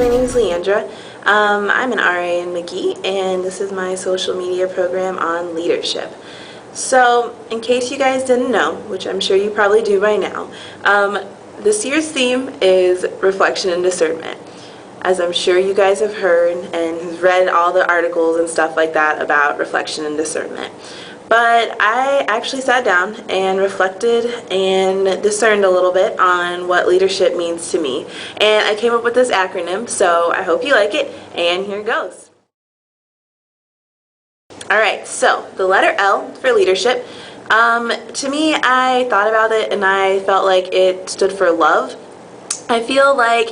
my name is Leandra. I'm an RA in McGee, and this is my social media program on leadership. So, in case you guys didn't know, which I'm sure you probably do by now, this year's theme is reflection and discernment. As I'm sure you guys have heard and read all the articles and stuff like that about reflection and discernment. But I actually sat down and reflected and discerned a little bit on what leadership means to me. And I came up with this acronym, so I hope you like it, and here goes. Alright, so the letter L for leadership. To me, I thought about it and I felt like it stood for love. I feel like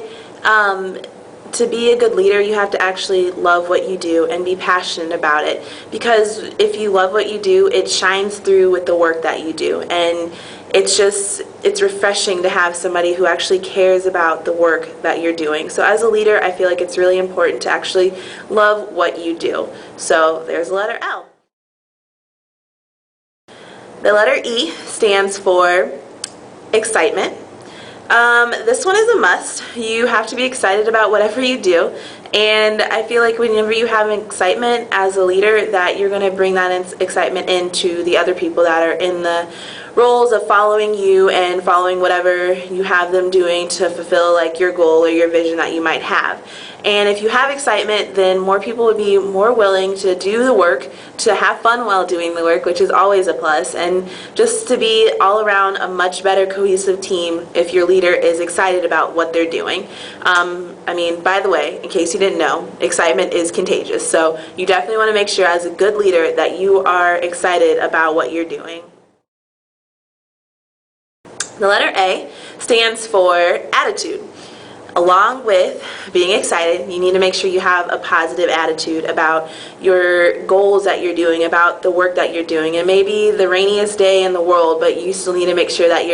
to be a good leader, you have to actually love what you do and be passionate about it, because if you love what you do, it shines through with the work that you do, and it's refreshing to have somebody who actually cares about the work that you're doing. So as a leader, I feel like it's really important to actually love what you do. So there's the letter L. The letter E stands for excitement. This one is a must. You have to be excited about whatever you do, and I feel like whenever you have excitement as a leader, that you're going to bring that excitement into the other people that are in the roles of following you and following whatever you have them doing to fulfill like your goal or your vision that you might have. And if you have excitement, then more people would be more willing to do the work, to have fun while doing the work, which is always a plus, and just to be all around a much better cohesive team if your leader is excited about what they're doing. I mean, by the way, in case you didn't know, excitement is contagious, so you definitely want to make sure as a good leader that you are excited about what you're doing. The letter A stands for attitude. Along with being excited, you need to make sure you have a positive attitude about your goals that you're doing, about the work that you're doing. It may be the rainiest day in the world, but you still need to make sure that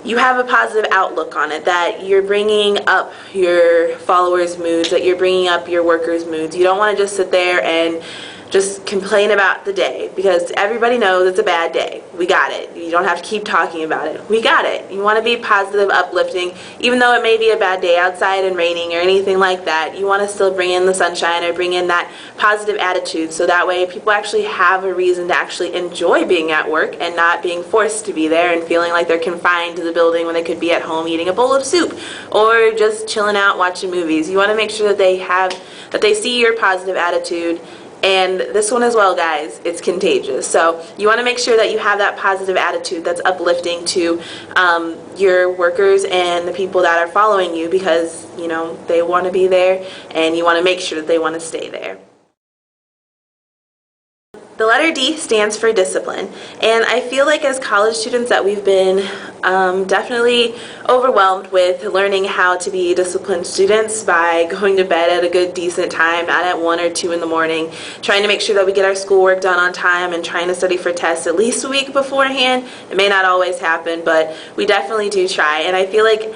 you have a positive outlook on it, that you're bringing up your followers' moods, that you're bringing up your workers' moods. You don't want to just sit there and just complain about the day, because everybody knows it's a bad day. We got it. You don't have to keep talking about it. We got it. You want to be positive, uplifting, even though it may be a bad day outside and raining or anything like that. You want to still bring in the sunshine or bring in that positive attitude, so that way people actually have a reason to actually enjoy being at work and not being forced to be there and feeling like they're confined to the building when they could be at home eating a bowl of soup or just chilling out watching movies. You want to make sure that they see your positive attitude. And this one as well, guys, it's contagious. So you want to make sure that you have that positive attitude that's uplifting to your workers and the people that are following you, because, you know, they want to be there and you want to make sure that they want to stay there. The letter D stands for discipline, and I feel like as college students that we've been definitely overwhelmed with learning how to be disciplined students by going to bed at a good decent time, not at 1 or 2 in the morning, trying to make sure that we get our schoolwork done on time and trying to study for tests at least a week beforehand. It may not always happen, but we definitely do try, and I feel like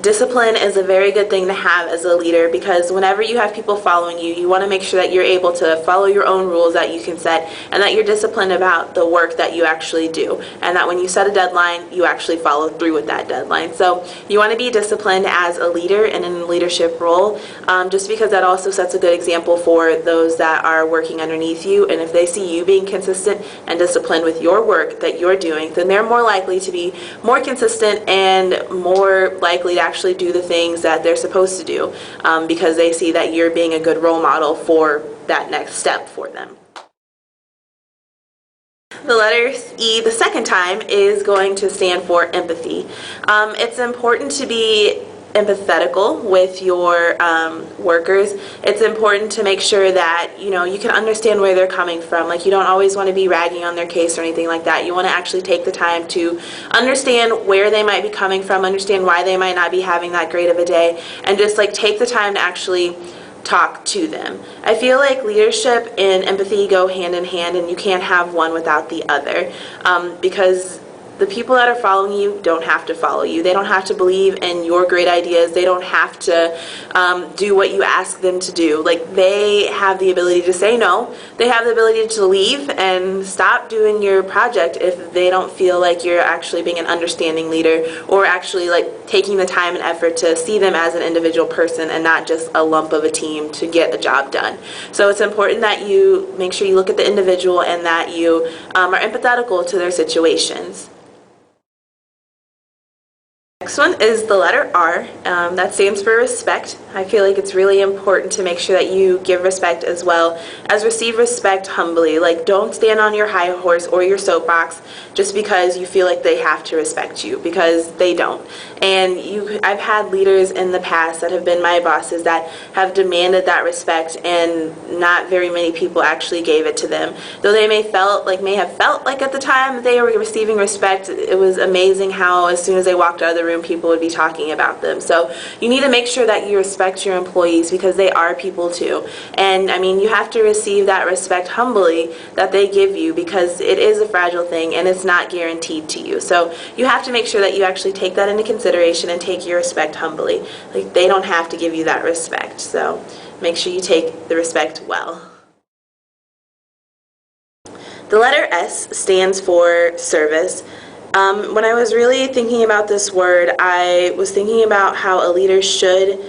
discipline is a very good thing to have as a leader, because whenever you have people following you, you want to make sure that you're able to follow your own rules that you can set, and that you're disciplined about the work that you actually do, and that when you set a deadline, you actually follow through with that deadline. So you want to be disciplined as a leader and in a leadership role, just because that also sets a good example for those that are working underneath you, and if they see you being consistent and disciplined with your work that you're doing, then they're more likely to be more consistent and more likely to actually do the things that they're supposed to do, because they see that you're being a good role model for that next step for them. The letter E, the second time, is going to stand for empathy. It's important to be empathetical with your workers. It's important to make sure that you can understand where they're coming from. Like, you don't always want to be ragging on their case or anything like that. You want to actually take the time to understand where they might be coming from, understand why they might not be having that great of a day, and just like take the time to actually talk to them. I feel like leadership and empathy go hand in hand, and you can't have one without the other, because the people that are following you don't have to follow you. They don't have to believe in your great ideas. They don't have to do what you ask them to do. Like, they have the ability to say no. They have the ability to leave and stop doing your project if they don't feel like you're actually being an understanding leader, or actually like taking the time and effort to see them as an individual person and not just a lump of a team to get a job done. So it's important that you make sure you look at the individual and that you are empathetical to their situations. Next one is the letter R. That stands for respect. I feel like it's really important to make sure that you give respect as well as receive respect humbly. Like, don't stand on your high horse or your soapbox just because you feel like they have to respect you, because they don't. And I've had leaders in the past that have been my bosses that have demanded that respect, and not very many people actually gave it to them. Though they may have felt like at the time they were receiving respect, it was amazing how as soon as they walked out of the room, people would be talking about them. So you need to make sure that you respect your employees, because they are people too. And I mean, you have to receive that respect humbly that they give you, because it is a fragile thing and it's not guaranteed to you. So you have to make sure that you actually take that into consideration and take your respect humbly. Like, they don't have to give you that respect. So make sure you take the respect well. The letter S stands for service. When I was really thinking about this word, I was thinking about how a leader should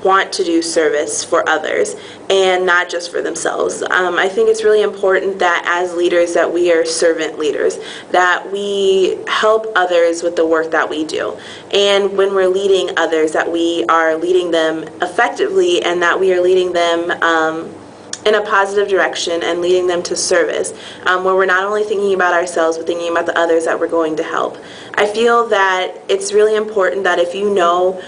want to do service for others and not just for themselves. I think it's really important that as leaders that we are servant leaders, that we help others with the work that we do. And when we're leading others, that we are leading them effectively, and that we are leading them in a positive direction and leading them to service, where we're not only thinking about ourselves but thinking about the others that we're going to help. I feel that it's really important that if you know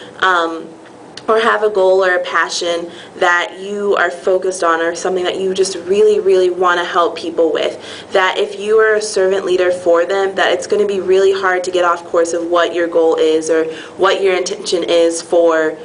or have a goal or a passion that you are focused on, or something that you just really, really want to help people with, that if you are a servant leader for them, that it's going to be really hard to get off course of what your goal is or what your intention is for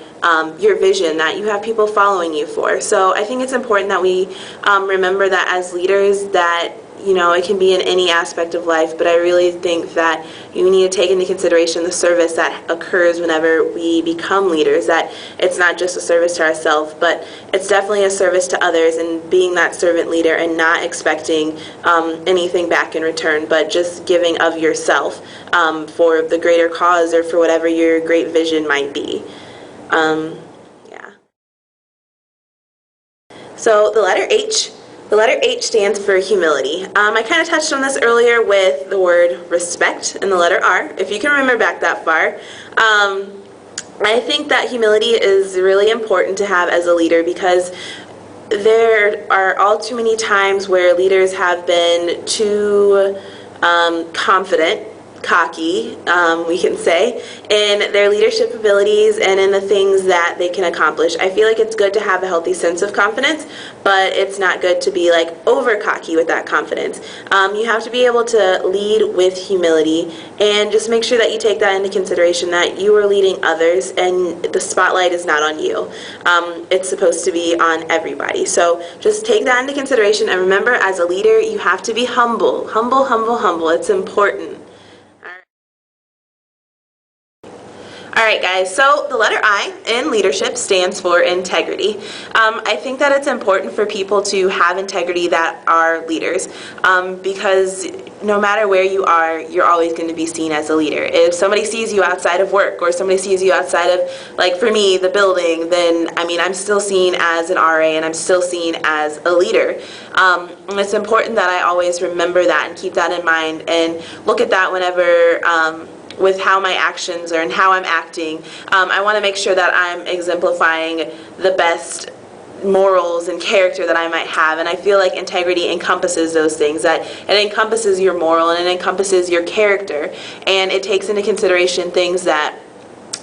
your vision that you have people following you for. So I think it's important that we remember that as leaders, that it can be in any aspect of life, but I really think that you need to take into consideration the service that occurs whenever we become leaders, that it's not just a service to ourselves, but it's definitely a service to others, and being that servant leader and not expecting anything back in return, but just giving of yourself for the greater cause or for whatever your great vision might be. So the letter H. The letter H stands for humility. I kind of touched on this earlier with the word respect and the letter R, if you can remember back that far. I think that humility is really important to have as a leader, because there are all too many times where leaders have been too confident, cocky, we can say, in their leadership abilities and in the things that they can accomplish. I feel like it's good to have a healthy sense of confidence, but it's not good to be like over cocky with that confidence. You have to be able to lead with humility, and just make sure that you take that into consideration, that you are leading others and the spotlight is not on you. It's supposed to be on everybody. So just take that into consideration, and remember, as a leader, you have to be humble. Humble, humble, humble. It's important. Alright guys, so the letter I in leadership stands for integrity. I think that it's important for people to have integrity that are leaders, because no matter where you are, you're always going to be seen as a leader. If somebody sees you outside of work, or somebody sees you outside of, like for me, the building, then I'm still seen as an RA, and I'm still seen as a leader. And it's important that I always remember that and keep that in mind, and look at that whenever with how my actions and how I'm acting. I want to make sure that I'm exemplifying the best morals and character that I might have, and I feel like integrity encompasses those things, that it encompasses your moral and it encompasses your character, and it takes into consideration things that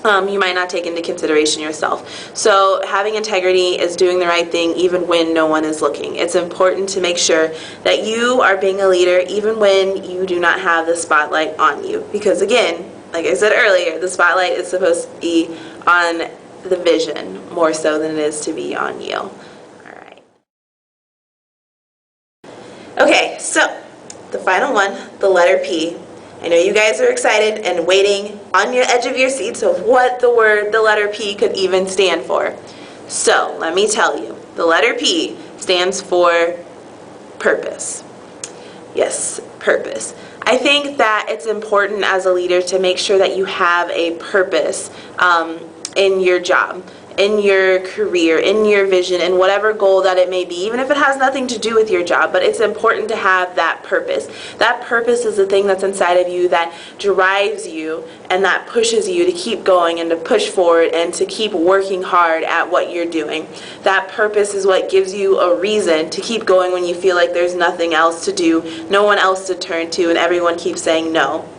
you might not take into consideration yourself. So having integrity is doing the right thing even when no one is looking. It's important to make sure that you are being a leader even when you do not have the spotlight on you, because again, like I said earlier, the spotlight is supposed to be on the vision more so than it is to be on you. Alright. Okay, so the final one, the letter P. I know you guys are excited and waiting on your edge of your seats of what the letter P could even stand for. So let me tell you, the letter P stands for purpose. Yes, purpose. I think that it's important as a leader to make sure that you have a purpose in your job, in your career, in your vision, in whatever goal that it may be, even if it has nothing to do with your job. But it's important to have that purpose. That purpose is the thing that's inside of you that drives you and that pushes you to keep going and to push forward and to keep working hard at what you're doing. That purpose is what gives you a reason to keep going when you feel like there's nothing else to do, no one else to turn to, and everyone keeps saying no.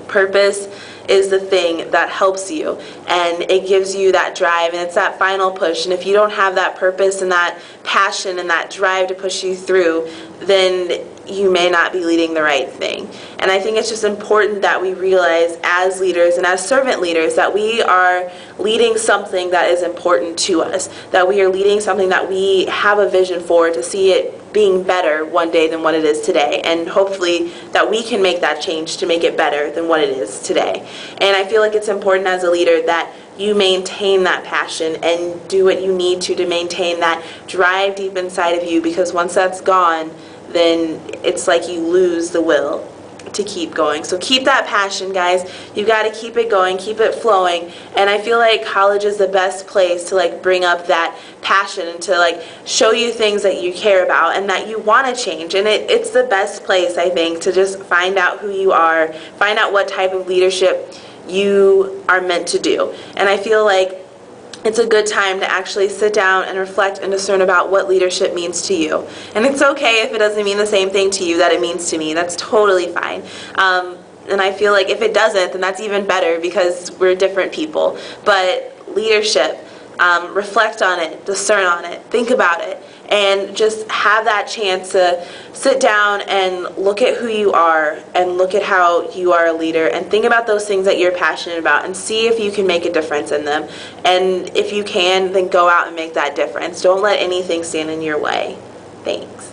Purpose is the thing that helps you, and it gives you that drive, and it's that final push. And if you don't have that purpose and that passion and that drive to push you through, then you may not be leading the right thing. And I think it's just important that we realize as leaders and as servant leaders that we are leading something that is important to us, that we are leading something that we have a vision for, to see it being better one day than what it is today, and hopefully that we can make that change to make it better than what it is today. And I feel like it's important as a leader that you maintain that passion and do what you need to maintain that drive deep inside of you, because once that's gone, then it's like you lose the will to keep going. So keep that passion, guys. You got to keep it going, keep it flowing. And I feel like college is the best place to bring up that passion and to show you things that you care about and that you want to change. And it's the best place, I think, to just find out who you are, find out what type of leadership you are meant to do. And I feel like it's a good time to actually sit down and reflect and discern about what leadership means to you. And it's okay if it doesn't mean the same thing to you that it means to me. That's totally fine. And I feel like if it doesn't, then that's even better, because we're different people. But leadership, reflect on it, discern on it, think about it, and just have that chance to sit down and look at who you are and look at how you are a leader and think about those things that you're passionate about and see if you can make a difference in them. And if you can, then go out and make that difference. Don't let anything stand in your way. Thanks.